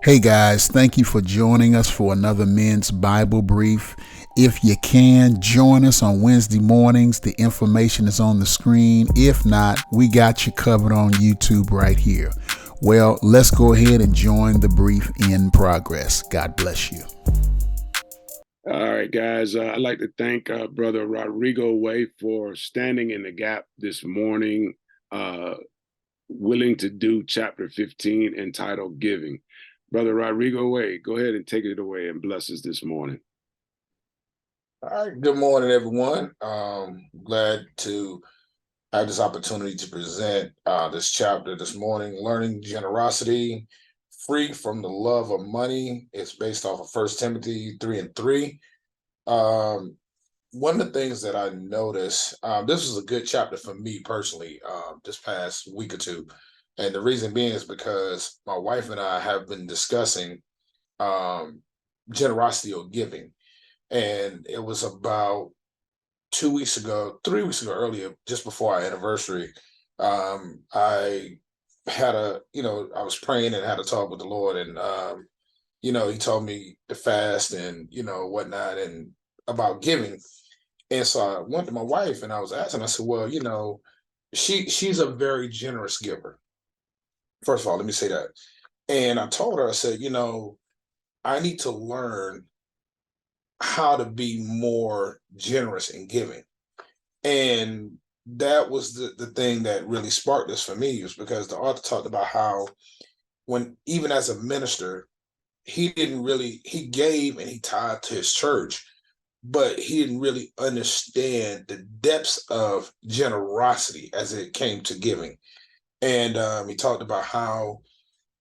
Hey guys, thank you for joining us for another Men's Bible Brief. If you can, join us on Wednesday mornings. The information is on the screen. If not, we got you covered on YouTube right here. Well, let's go ahead and join the brief in progress. God bless you. All right, guys. I'd like to thank Brother Rodrigo Way for standing in the gap this morning, willing to do chapter 15 entitled Giving. Brother Rodrigo Way, go ahead and take it away and bless us this morning. All right. Good morning, everyone. Glad to have this opportunity to present this chapter this morning. Learning generosity, free from the love of money. It's based off of 1 Timothy 3:3. One of the things that I noticed, this was a good chapter for me personally, this past week or two. And the reason being is because my wife and I have been discussing generosity or giving. And it was about 2 weeks ago, 3 weeks ago earlier, just before our anniversary. I had I was praying and had a talk with the Lord, and he told me to fast and whatnot, and about giving. And so I went to my wife and I was asking, I said, well, she's a very generous giver. First of all, let me say that. And I told her, I said, I need to learn how to be more generous in giving. And that was the thing that really sparked this for me, was because the author talked about how, when even as a minister, he gave and he tied to his church, but he didn't really understand the depths of generosity as it came to giving. And he talked about how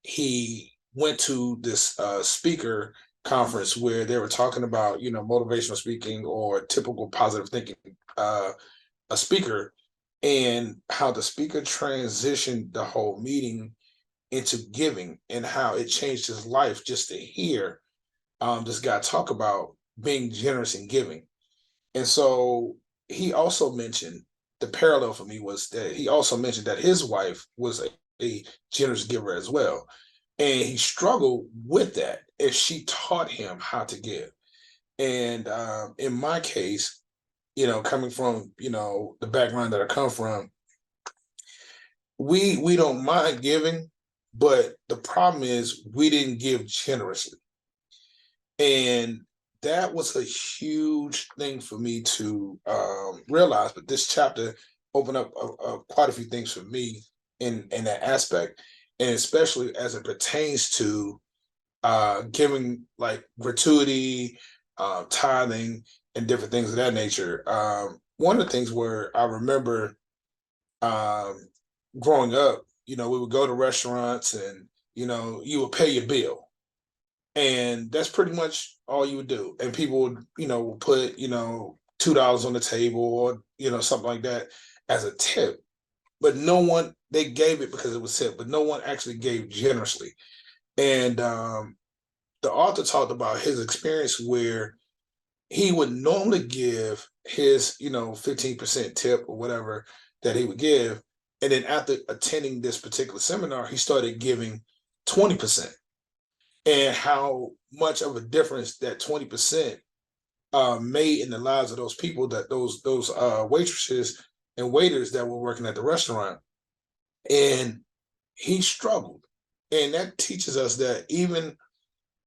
he went to this speaker conference where they were talking about motivational speaking or typical positive thinking, a speaker, and how the speaker transitioned the whole meeting into giving, and how it changed his life just to hear this guy talk about being generous and giving. And so he also mentioned, the parallel for me was that he also mentioned that his wife was a generous giver as well. And he struggled with that, and she taught him how to give. And in my case, coming from the background that I come from, we don't mind giving, but the problem is we didn't give generously. And that was a huge thing for me to realize. But this chapter opened up quite a few things for me in that aspect, and especially as it pertains to giving, like gratuity, tithing, and different things of that nature. One of the things where I remember um, growing up, we would go to restaurants, and you would pay your bill, and that's pretty much all you would do. And people would would put $2 on the table, or something like that, as a tip. But no one, they gave it because it was tip, but no one actually gave generously. And the author talked about his experience where he would normally give his 15% tip or whatever that he would give, and then after attending this particular seminar, he started giving 20%. And how much of a difference that 20% made in the lives of those people, that those waitresses and waiters that were working at the restaurant. And he struggled. And that teaches us that even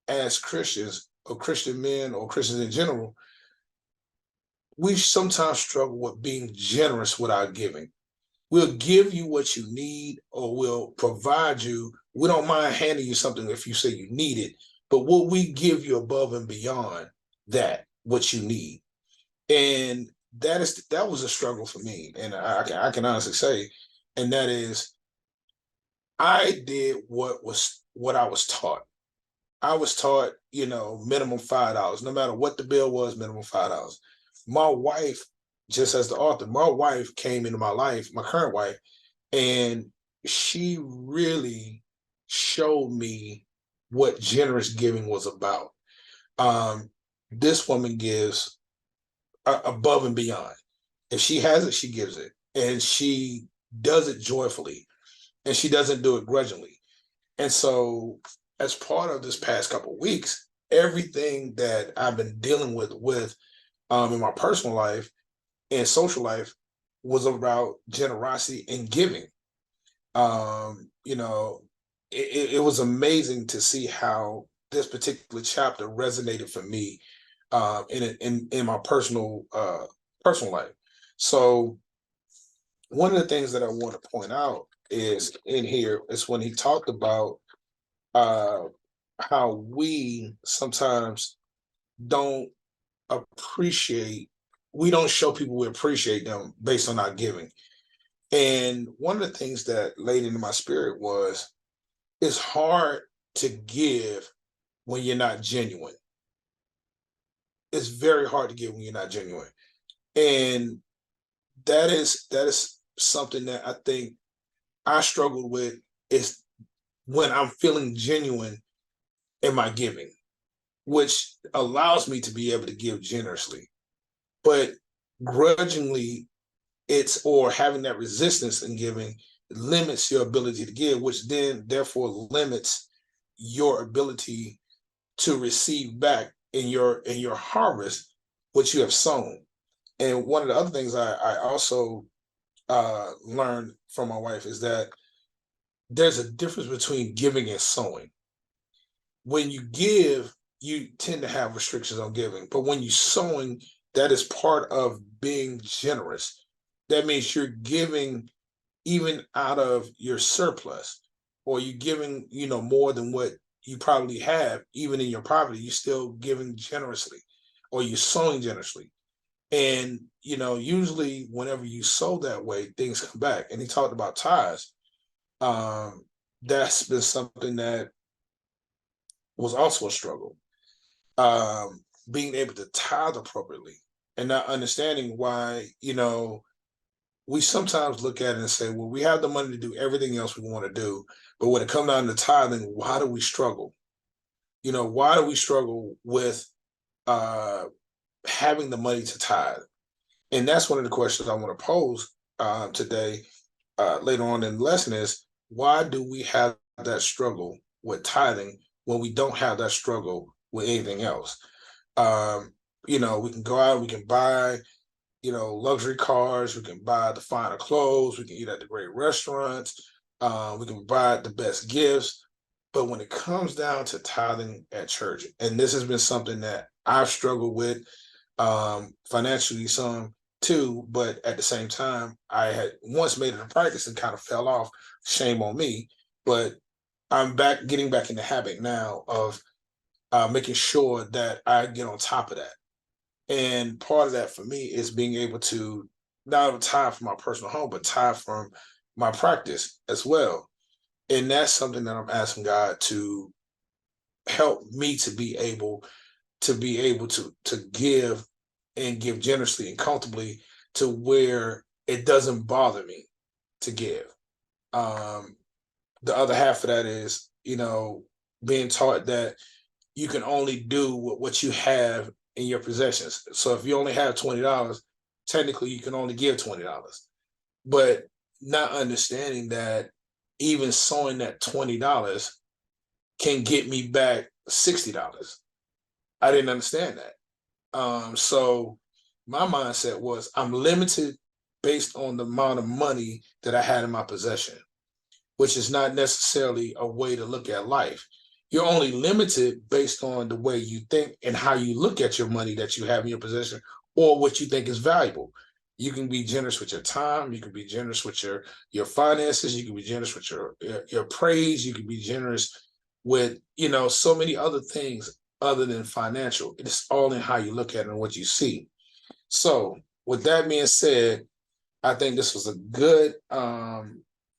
as Christians, or Christian men, or Christians in general, we sometimes struggle with being generous without giving. We'll give you what you need, or we'll provide you. We don't mind handing you something if you say you need it, but will we give you above and beyond that, what you need? And that was a struggle for me, and I can honestly say, and that is, I did what I was taught. I was taught, minimum $5, no matter what the bill was, minimum $5. My wife, just as the author, my wife came into my life, my current wife, and she really showed me what generous giving was about. Um, this woman gives above and beyond. If she has it, she gives it, and she does it joyfully, and she doesn't do it grudgingly. And so as part of this past couple of weeks, everything that I've been dealing with in my personal life and social life was about generosity and giving. You know, it was amazing to see how this particular chapter resonated for me in my personal life. So one of the things that I want to point out is in here is when he talked about uh, how we sometimes don't appreciate, we don't show people we appreciate them based on our giving. And one of the things that laid into my spirit was it's hard to give when you're not genuine. It's very hard to give when you're not genuine. And that is something that I think I struggled with is when I'm feeling genuine in my giving, which allows me to be able to give generously. But grudgingly, it's or having that resistance in giving limits your ability to give, which then therefore limits your ability to receive back in your harvest what you have sown. And one of the other things I also learned from my wife is that there's a difference between giving and sowing. When you give, you tend to have restrictions on giving, but when you sowing, that is part of being generous. That means you're giving even out of your surplus, or you giving, more than what you probably have, even in your poverty, you're still giving generously, or you're sowing generously. And usually whenever you sow that way, things come back. And he talked about tithes. That's been something that was also a struggle. Being able to tithe appropriately and not understanding why, we sometimes look at it and say, well, we have the money to do everything else we want to do. But when it comes down to tithing, why do we struggle? Why do we struggle with having the money to tithe? And that's one of the questions I want to pose today, later on in the lesson is, why do we have that struggle with tithing when we don't have that struggle with anything else? We can go out, we can buy, luxury cars, we can buy the finer clothes, we can eat at the great restaurants, we can buy the best gifts. But when it comes down to tithing at church, and this has been something that I've struggled with financially some too, but at the same time, I had once made it a practice and kind of fell off. Shame on me. But I'm getting back in the habit now of making sure that I get on top of that. And part of that for me is being able to not only tithe from my personal home, but tithe from my practice as well. And that's something that I'm asking God to help me to be able to give and give generously and comfortably to where it doesn't bother me to give. The other half of that is, being taught that you can only do what you have in your possessions. So if you only have $20, technically you can only give $20. But not understanding that even sowing that $20 can get me back $60. I didn't understand that. So my mindset was I'm limited based on the amount of money that I had in my possession, which is not necessarily a way to look at life. You're only limited based on the way you think and how you look at your money that you have in your possession or what you think is valuable. You can be generous with your time. You can be generous with your finances. You can be generous with your praise. You can be generous with, so many other things other than financial. It's all in how you look at it and what you see. So with that being said, I think this was a good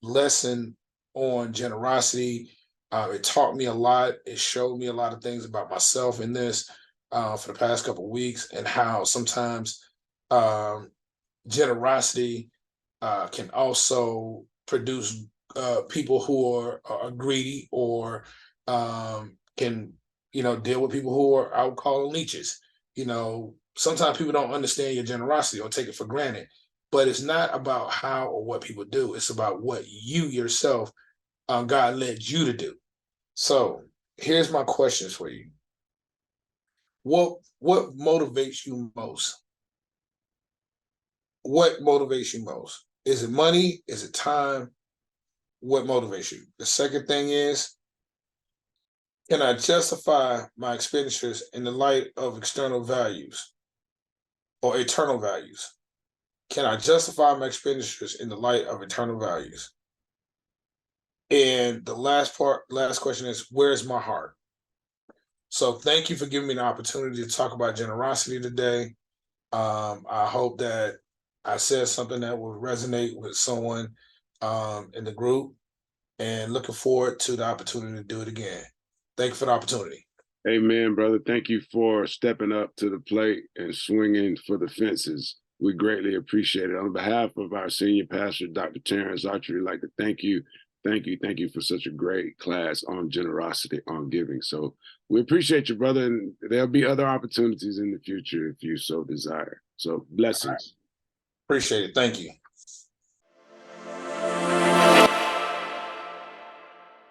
lesson on generosity. It taught me a lot. It showed me a lot of things about myself in this for the past couple of weeks, and how sometimes generosity can also produce people who are greedy, or can deal with people who are, I would call, leeches. Sometimes people don't understand your generosity or take it for granted, but it's not about how or what people do. It's about what you yourself, God led you to do. So here's my questions for you. What motivates you most? What motivates you most? Is it money? Is it time? What motivates you? The second thing is, can I justify my expenditures in the light of external values or eternal values? Can I justify my expenditures in the light of eternal values? And the last question is, where's my heart? So thank you for giving me the opportunity to talk about generosity today. I hope that I said something that will resonate with someone in the group, and looking forward to the opportunity to do it again. Thank you for the opportunity. Amen, brother. Thank you for stepping up to the plate and swinging for the fences. We greatly appreciate it. On behalf of our senior pastor, Dr. Terrence Archer, we'd like to thank you for such a great class on generosity, on giving. So we appreciate you, brother, and there'll be other opportunities in the future if you so desire. So blessings. Right. Appreciate it. Thank you.